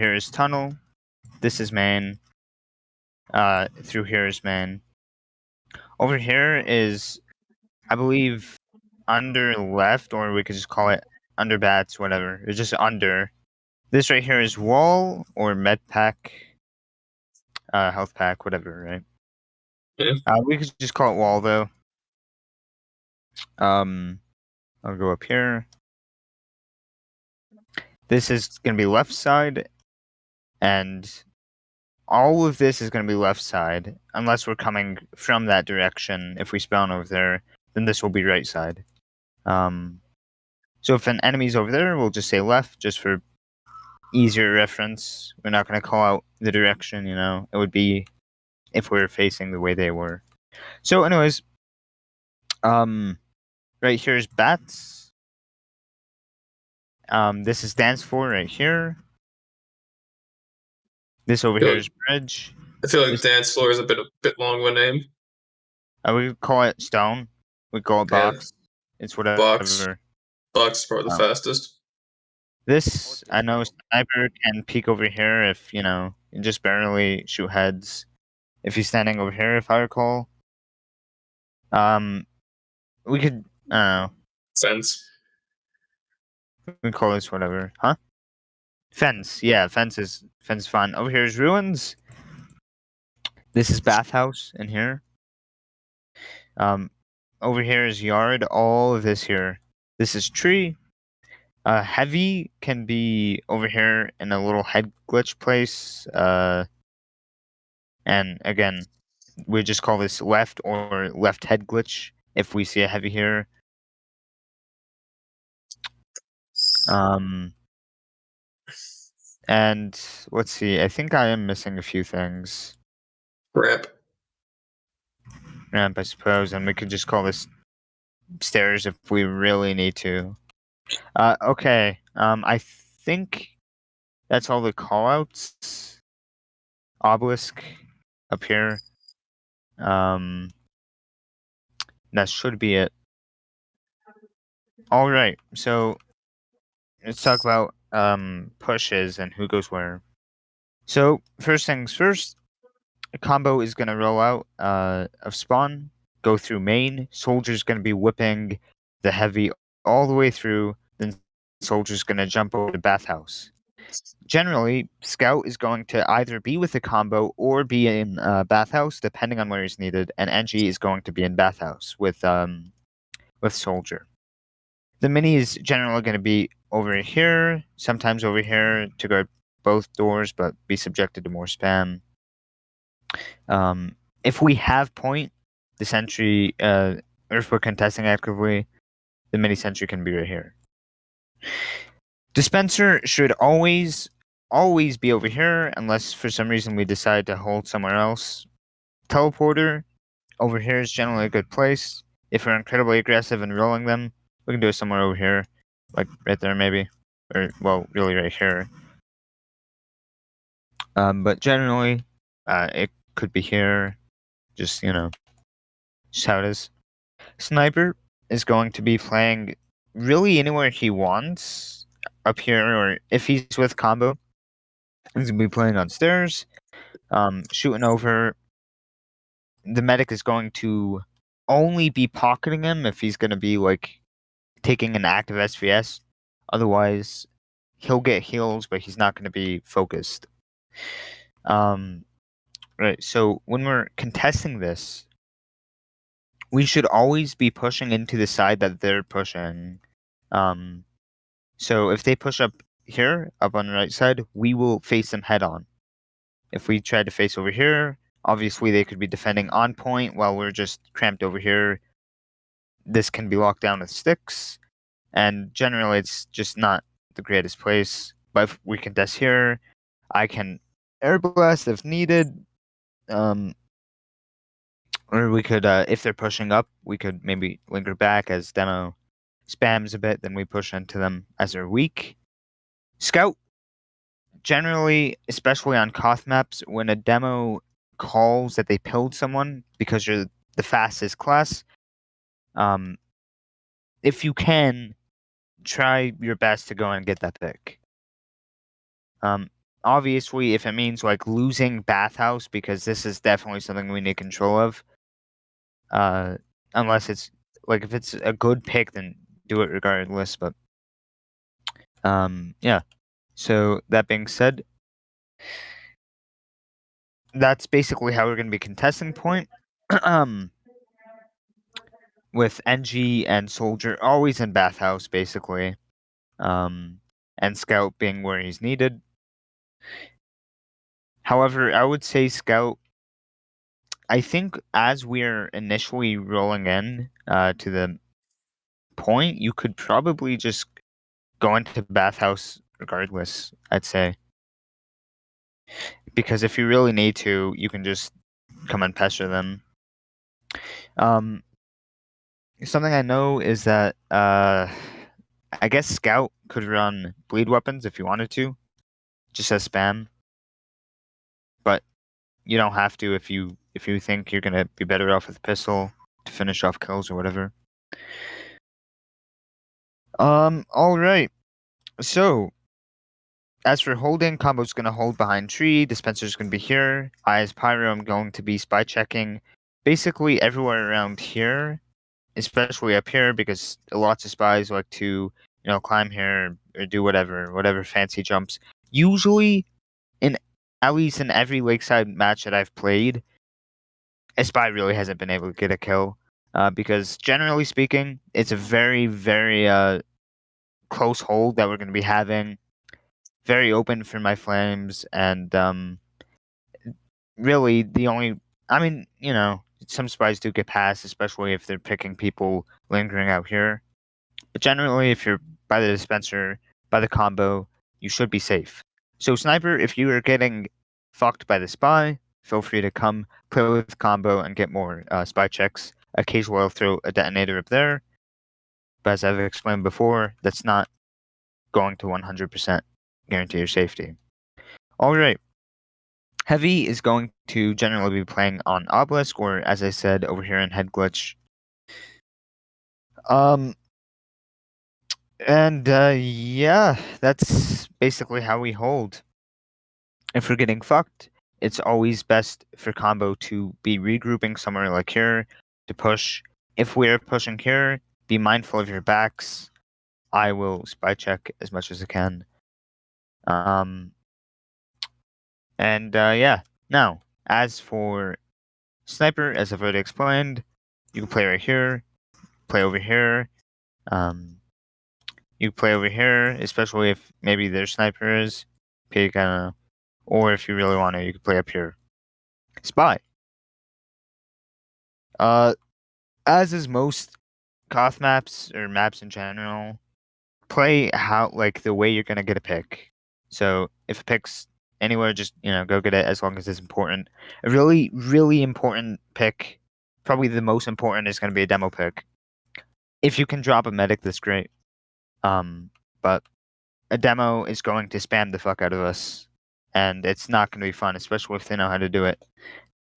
here is tunnel. This is main. Through here is main. Over here is, I believe, under left, or we could just call it under bats, whatever. It's just under. This right here is wall or med pack, health pack, whatever, right? Yeah. We could just call it wall though. I'll go up here. This is gonna be left side, and all of this is gonna be left side, unless we're coming from that direction. If we spawn over there, then this will be right side. So if an enemy's over there, we'll just say left, just for easier reference. We're not gonna call out the direction, you know. It would be if we were facing the way they were. So, anyways, right here's bats. This is dance floor right here. This over here is bridge. I feel like dance floor is a bit long of a name. We could call it stone. We call it box. It's whatever. Box is probably the fastest. This, I know sniper can peek over here if, you know, just barely shoot heads. If he's standing over here, if I recall. We could, I don't know. Fence. We can call this whatever. Huh? Fence. Yeah, fence is fun. Over here is ruins. This is bathhouse in here. Over here is yard. All of this here. This is tree. Heavy can be over here in a little head glitch place. And again, we just call this left or left head glitch if we see a heavy here. And let's see. I think I am missing a few things. Ramp, I suppose, and we could just call this stairs if we really need to. Okay. I think that's all the callouts. Obelisk up here. That should be it. All right. So let's talk about pushes and who goes where. So first things first, a combo is gonna roll out of spawn, go through main. Soldier's gonna be whipping the heavy all the way through. Then soldier's gonna jump over to bathhouse. Generally, scout is going to either be with the combo or be in bathhouse, depending on where he's needed. And NG is going to be in bathhouse with soldier. The mini is generally going to be over here, sometimes over here to guard both doors, but be subjected to more spam. If we have point, the sentry, if we're contesting actively, the mini sentry can be right here. Dispenser should always be over here, unless for some reason we decide to hold somewhere else. Teleporter over here is generally a good place. If we're incredibly aggressive and rolling them, we can do it somewhere over here, like right there maybe, or well, really right here. But generally, it could be here. Just, you know, just how it is. Sniper is going to be playing really anywhere he wants up here, or if he's with combo, he's gonna be playing on stairs, shooting over. The medic is going to only be pocketing him if he's gonna be like taking an active SVS. Otherwise, he'll get heals, but he's not gonna be focused. Right. So when we're contesting this, we should always be pushing into the side that they're pushing. So if they push up here, up on the right side, we will face them head on. If we try to face over here, obviously they could be defending on point while we're just cramped over here. This can be locked down with sticks, and generally it's just not the greatest place. But if we contest here, I can air blast if needed. Or we could, if they're pushing up, we could maybe linger back as demo spams a bit, then we push into them as they're weak. Scout, generally, especially on Koth maps, when a demo calls that they pilled someone because you're the fastest class, if you can, try your best to go and get that pick. obviously, if it means like losing bathhouse, because this is definitely something we need control of. Unless it's like if it's a good pick, then do it regardless. But yeah. So that being said, that's basically how we're going to be contesting point. With NG and Soldier always in bathhouse, basically. And Scout being where he's needed. However, I would say Scout. I think as we're initially rolling in to the point, you could probably just go into bathhouse regardless. I'd say because if you really need to, you can just come and pester them. Um, Something I know is that I guess Scout could run bleed weapons if you wanted to, just as spam. But you don't have to if you think you're gonna be better off with a pistol to finish off kills or whatever. All right. So as for holding, combo's gonna hold behind tree. Dispenser's gonna be here. I as pyro, I'm going to be spy checking, basically everywhere around here, especially up here because lots of spies like to climb here or do whatever fancy jumps. Usually, in at least in every Lakeside match that I've played, a spy really hasn't been able to get a kill. Because generally speaking, it's a very close hold that we're going to be having. Very open for my flames, and really the only, I mean, some spies do get past, especially if they're picking people lingering out here. But generally, if you're by the dispenser, by the combo, you should be safe. So sniper, if you are getting fucked by the spy, feel free to come play with combo and get more spy checks. Occasionally, I'll throw a detonator up there, but as I've explained before, that's not going to 100% guarantee your safety. All right. Heavy is going to generally be playing on Obelisk, or as I said over here in Head Glitch. And yeah, that's basically how we hold. If we're getting fucked, it's always best for combo to be regrouping somewhere like here to push. If we're pushing here, be mindful of your backs. I will spy check as much as I can. And yeah. Now, as for sniper, as I've already explained, you can play right here, play over here. You can play over here, especially if maybe there's snipers. Pick, I don't know. Or if you really want to, you can play up here. Spy. As is most Koth maps or maps in general, play how like the way you're gonna get a pick. So if a pick's anywhere, just go get it as long as it's important. A really important pick, probably the most important, is gonna be a demo pick. If you can drop a medic, that's great. But a demo is going to spam the fuck out of us, and it's not gonna be fun, especially if they know how to do it.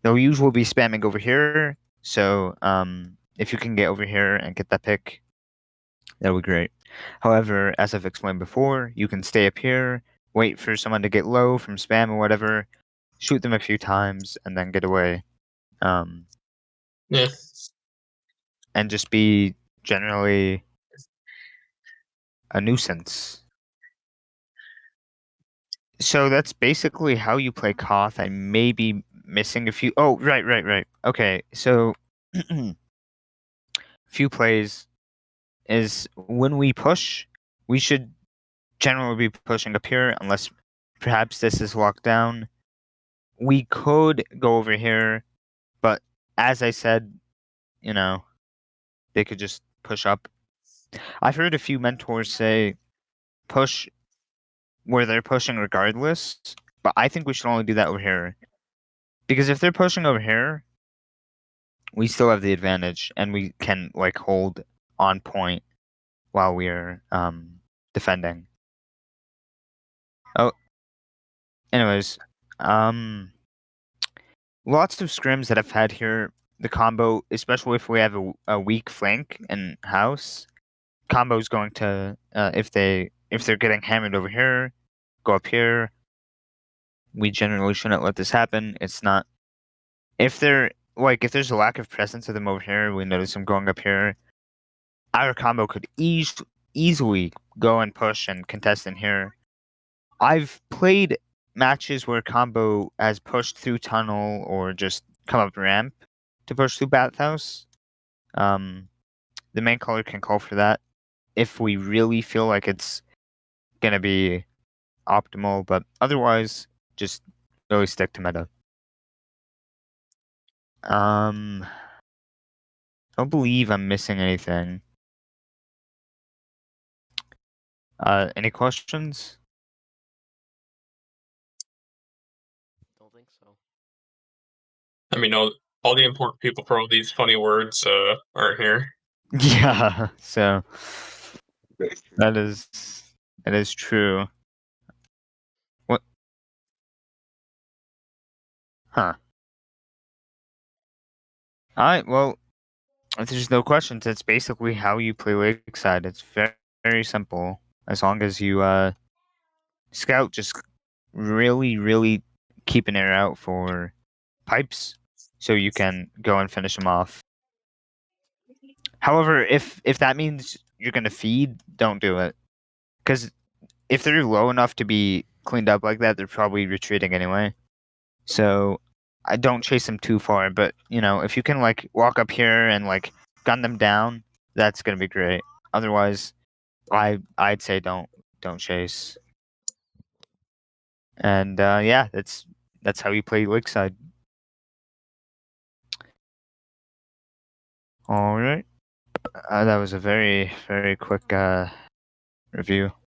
They'll usually be spamming over here, so if you can get over here and get that pick, that would be great. However, as I've explained before, you can stay up here, wait for someone to get low from spam or whatever, shoot them a few times, and then get away. Yeah. And just be generally a nuisance. So that's basically how you play Koth. I may be missing a few. Oh, right. Okay, so few plays is when we push, we should generally be pushing up here unless perhaps this is locked down. We could go over here, but as I said, they could just push up. I've heard a few mentors say push where they're pushing regardless, but I think we should only do that over here. Because if they're pushing over here, we still have the advantage and we can hold on point while we're defending. Oh, anyways, lots of scrims that I've had here. The combo, especially if we have a weak flank in house, combo's going to if they're getting hammered over here, go up here. We generally shouldn't let this happen. It's not if there's a lack of presence of them over here, we notice them going up here. Our combo could easily go and push and contest in here. I've played matches where combo has pushed through tunnel or just come up ramp to push through bathhouse. The main color can call for that if we really feel like it's gonna be optimal, but otherwise, just really stick to meta. I don't believe I'm missing anything. Any questions? Don't think so. I mean, all the important people for all these funny words aren't here. Yeah, so that is true. What? Huh. Alright, well, if there's no questions, it's basically how you play Lakeside. It's very, very simple. As long as you scout, just really, really keep an ear out for pipes so you can go and finish them off. However, if that means you're gonna feed, don't do it. Because if they're low enough to be cleaned up like that, they're probably retreating anyway. So I don't chase them too far, but if you can walk up here and gun them down, that's gonna be great. Otherwise, I'd say don't chase. And yeah, that's how you play Lakeside. All right, that was a very, very quick review.